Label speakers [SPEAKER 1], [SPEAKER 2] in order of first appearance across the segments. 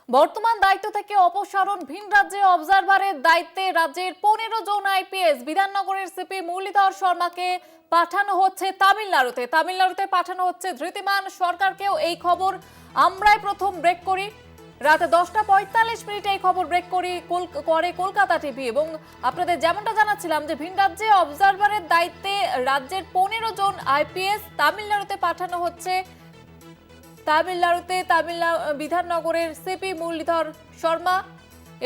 [SPEAKER 1] বর্তমান দায়িত্ব থেকে অপসারণ, ভিন রাজ্যে অবজারভারের দায়িত্বে রাজ্যের 15 জন আইপিএস বিধাননগরের সিপি মুরলীধর শর্মাকে পাঠানো হচ্ছে তামিলনাড়ুতে পাঠানো হচ্ছে ধৃতিমান সরকারকেও। এই খবর আমরাই প্রথম ব্রেক করি, রাতে 10:45 এই খবর ব্রেক করে কলকাতা টিভি। এবং আপনাদের যেমনটা জানাচ্ছিলাম যে ভিন রাজ্যে অবজারভারের দায়িত্বে রাজ্যের 15 জন আইপিএস তামিলনাড়ুতে পাঠানো হচ্ছে। বিধাননগরের সিপি মুরলীধর শর্মা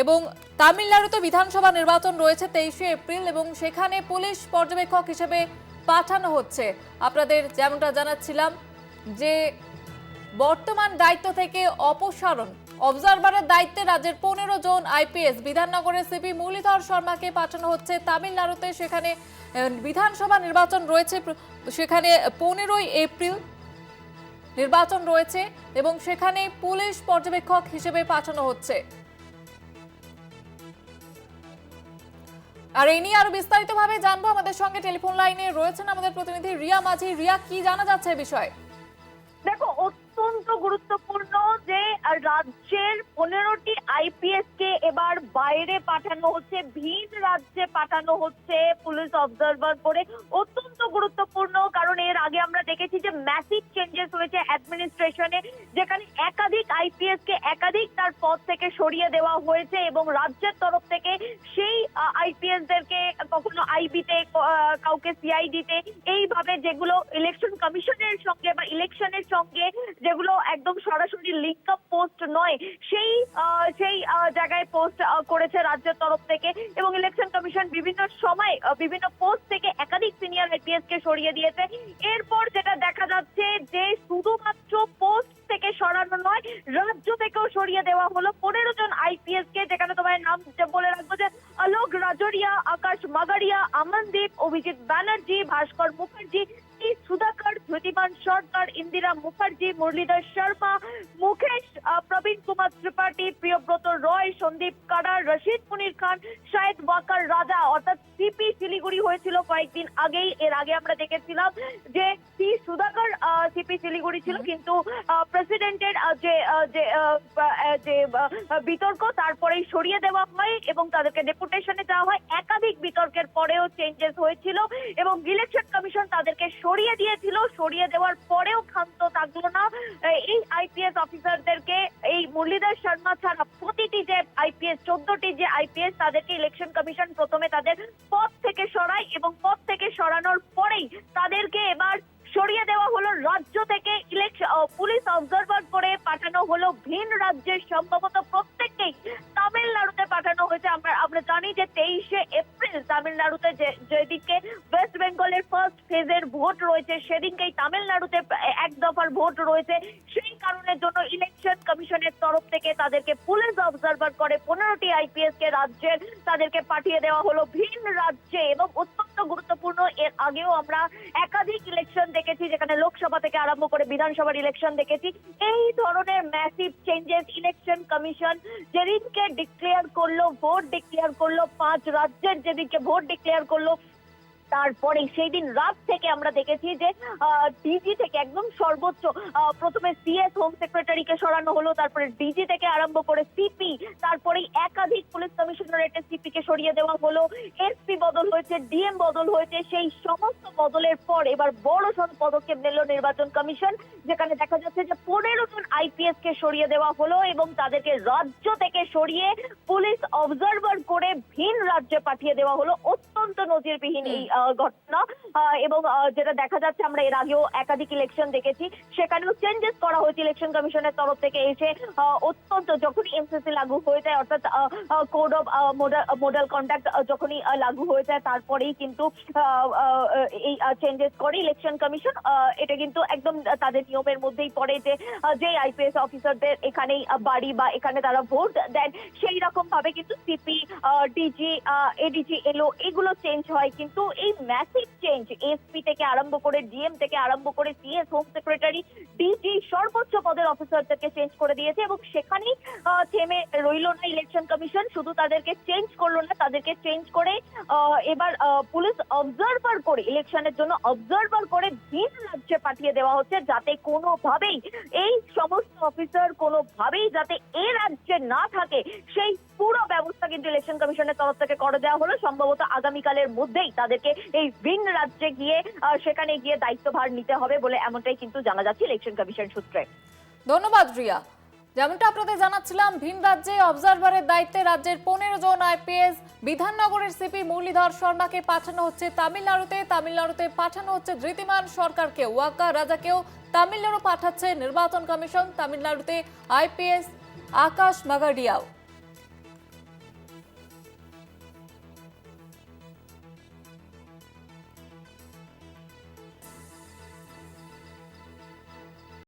[SPEAKER 1] এবং তামিলনাড়ুতে বিধানসভা নির্বাচন রয়েছে 23শে এপ্রিল এবং সেখানে পুলিশ পর্যবেক্ষক হিসেবে পাঠানো হচ্ছে। আপনাদের যেমনটা জানাচ্ছিলাম যে বর্তমান দায়িত্ব থেকে অপসারণ, অবজারভারের দায়িত্বে রাজ্যের 15 জন আইপিএস বিধাননগরের সিপি মুরলীধর শর্মাকে পাঠানো হচ্ছে তামিলনাড়ুতে। সেখানে বিধানসভা নির্বাচন রয়েছে, সেখানে 15ই এপ্রিল নির্বাচন রয়েছে এবং সেখানে পুলিশ পর্যবেক্ষক হিসেবে পাঠানো হচ্ছে। আর এই নিয়ে আরো বিস্তারিতভাবে জানবো, আমাদের সঙ্গে টেলিফোন লাইনে রয়েছেন আমাদের প্রতিনিধি রিয়া মাঝি। রিয়া, কি জানা যাচ্ছে এই বিষয়ে?
[SPEAKER 2] দেখো, অত্যন্ত গুরুত্বপূর্ণ যে রাজ্যের 15টি আইপিএস কে এবার বাইরে পাঠানো হচ্ছে, ভিন রাজ্যে পাঠানো হচ্ছে পুলিশ অবজারভার করে। অত্যন্ত গুরুত্বপূর্ণ, কারণ এর আগে আমরা দেখেছি যে ম্যাসিভ চেঞ্জেস হয়েছে অ্যাডমিনিস্ট্রেশনে, যেখানে একাধিক আইপিএস কে একাধিক তার পদ থেকে সরিয়ে দেওয়া হয়েছে এবং রাজ্যের তরফ থেকে সেই আইপিএস দেরকে কখনো আইবিতে, কাউকে সিআইডিতে, এইভাবে যেগুলো ইলেকশন কমিশনের সঙ্গে বা ইলেকশনের সঙ্গে যেগুলো একদম সরাসরি লিঙ্ক আপ পোস্ট নয়, সেই জায়গায় পোস্ট করেছে রাজ্যের তরফ থেকে। এবং ইলেকশন কমিশন বিভিন্ন সময় বিভিন্ন পোস্ট থেকে একাধিক সিনিয়র আইপিএস কে সরিয়ে দিয়েছে। এরপর যেটা দেখা যাচ্ছে যে শুধুমাত্র পোস্ট থেকে সরানো নয়, রাজ্য থেকেও সরিয়ে দেওয়া হলো 15 জন আইপিএস কে, যেখানে তোমার নাম বলে রাখবো যে আলোক রাজরিয়া, আকাশ মাগারিয়া, আমনদীপ, অভিজিৎ ব্যানার্জি, ভাস্কর মুখার্জি, সুধাকর, ধৃতিমান সরকার, ইন্দিরা মুখার্জি, মুরলীধর শর্মা, মুকেশ, প্রবীণ কুমার ত্রিপাঠী, প্রিয়ব্রত রয়, সন্দীপ কারার, রশিদ মুনির খান, শাহেদ ওয়াকার রাজা। অর্থাৎ সিপি শিলিগুড়ি হয়েছিল কয়েকদিন আগেই। এর আগে আমরা দেখেছিলাম যে সুধাকর সিপি শিলিগুড়ি ছিল, কিন্তু প্রেসিডেন্টের যে বিতর্ক, তারপরেই সরিয়ে দেওয়া হয় এবং তাদেরকে ডেপুটেশনে যাওয়া হয়। একাধিক বিতর্কের পরেও চেঞ্জেস হয়েছিল এবং ইলেকশন কমিশন তাদেরকে সরিয়ে দিয়েছিল। সরিয়ে দেওয়ার পরেও ক্ষান্ত থাকলো না এই আইপিএস অফিসারদেরকে। এই মুরলীধর শর্মা ছাড়া প্রতিটি যে আইপিএস, 14টি যে আইপিএস, তাদেরকে ইলেকশন কমিশন প্রথমে তাদের পদ থেকে সরায় এবং পদ থেকে সরানোর পরেই তাদেরকে এবার সরিয়ে দেওয়া হলো রাজ্য থেকে। পুলিশ অবজারভার করে পাঠানো হলো ভিন রাজ্যে, সম্ভবত প্রত্যেককেই তামিলনাড়ুতে পাঠানো হয়েছে। আমরা জানি যে 23শে এপ্রিল তামিলনাড়ুতে যেদিকে ওয়েস্ট বেঙ্গলের ফার্স্ট ফেজের ভোট রয়েছে, সেদিনকেই তামিলনাড়ুতে এক দফার ভোট রয়েছে। সেই কারণের জন্য ইলেকশন কমিশনের তরফ থেকে তাদেরকে পুলিশ অবজারভার করে 15টি আইপিএস কে রাজ্যের তাদেরকে পাঠিয়ে দেওয়া হলো ভিন রাজ্যে। এবং অত্যন্ত গুরুত্বপূর্ণ, এর আগেও আমরা একাধিক ইলেকশন দেখেছি, যেখানে লোকসভা থেকে আরম্ভ করে বিধানসভার ইলেকশন দেখেছি। এই ধরনের ম্যাসিভ চেঞ্জেস ইলেকশন কমিশন যেদিনকে ডিক্লেয়ার করলো, ভোট ডিক্লেয়ার করলো, 5 রাজ্যের যেদিনকে ভোট ডিক্লেয়ার করলো, তারপরে সেই দিন রাত থেকে আমরা দেখেছি যে ডিজি থেকে একদম সর্বোচ্চ, প্রথমে সিএস হোম সেক্রেটারিকে সরানো হলো, তারপরে ডিজি থেকে আরম্ভ করে সিপি, তারপরে একাধিক পুলিশ কমিশনারেটের সিপি কে সরিয়ে দেওয়া হলো, এসপি বদল হয়েছে, ডিএম বদল হয়েছে। সেই সমস্ত বদলের পর এবার বড় সড় পদক্ষেপ নিল নির্বাচন কমিশন, যেখানে দেখা যাচ্ছে যে 15 জন আইপিএস কে সরিয়ে দেওয়া হলো এবং তাদেরকে রাজ্য থেকে সরিয়ে পুলিশ অবজারভার করে ভিন রাজ্যে পাঠিয়ে দেওয়া হলো। অত্যন্ত নজিরবিহীন এই ঘটনা। এবং যেটা দেখা যাচ্ছে, আমরা এর আগেও একাধিক ইলেকশন দেখেছি, সেখানেও চেঞ্জেস করা হয়েছে ইলেকশন কমিশনের তরফ থেকে এসে। অত্যন্ত যখনই এমসিসি লাগু হয়ে যায়, অর্থাৎ কোড অফ মডেল কন্ডাক্ট যখনই লাগু হয়ে যায়, তারপরেই কিন্তু এই চেঞ্জেস করে ইলেকশন কমিশন। এটা কিন্তু একদম তাদের নিয়মের মধ্যেই পড়ে যে যে আইপিএস অফিসারদের এখানেই বাড়ি বা এখানে তারা ভোট দেন, সেই রকম ভাবে কিন্তু সিপি, ডিজি, এডিজি, এলও এগুলো চেঞ্জ হয়। কিন্তু এই ম্যাসিভ চেঞ্জ এসপি থেকে আরম্ভ করে, ডিএম থেকে আরম্ভ করে, সিএস হোম সেক্রেটারি, ডিজি, সর্বোচ্চ পদের অফিসারদেরকে চেঞ্জ করে দিয়েছে। এবং সেখানেই থেমে রইল না ইলেকশন কমিশন, শুধু তাদেরকে চেঞ্জ করলো না, তাদেরকে চেঞ্জ করে এবার পুলিশ অবজারভার করে, ইলেকশনের জন্য অবজারভার করে ভিন রাজ্যে পাঠিয়ে দেওয়া হচ্ছে, যাতে কোনোভাবেই এই সমস্ত সমস্ত অফিসার কোনোভাবেই যাতে এ রাজ্যে না থাকে সেই পুরো ব্যবস্থা কিন্তু ইলেকশন কমিশনের তরফ থেকে করে দেওয়া হলো। সম্ভবত আগামীকালের মধ্যেই তাদেরকে এই ভিন রাজ্যে গিয়ে সেখানে গিয়ে দায়িত্বভার নিতে হবে বলে এমনটাই কিন্তু জানা যাচ্ছে ইলেকশন কমিশন সূত্রে।
[SPEAKER 1] ধন্যবাদ রিয়া। যেমনটা আপনাদের জানাচ্ছিলাম, ভিন রাজ্যে অবজারভারের দায়িত্বে রাজ্যের 15 জন আইপিএস বিধাননগরের সিপি মুরলীধর শর্মাকে পাঠানো হচ্ছে তামিলনাড়ুতে পাঠানো হচ্ছে ধৃতিমান সরকারকে, ওয়াকা রাজাকেও তামিলনাড়ু পাঠাচ্ছে নির্বাচন কমিশন। তামিলনাড়ুতে আইপিএস আকাশ মাগাডিয়াও।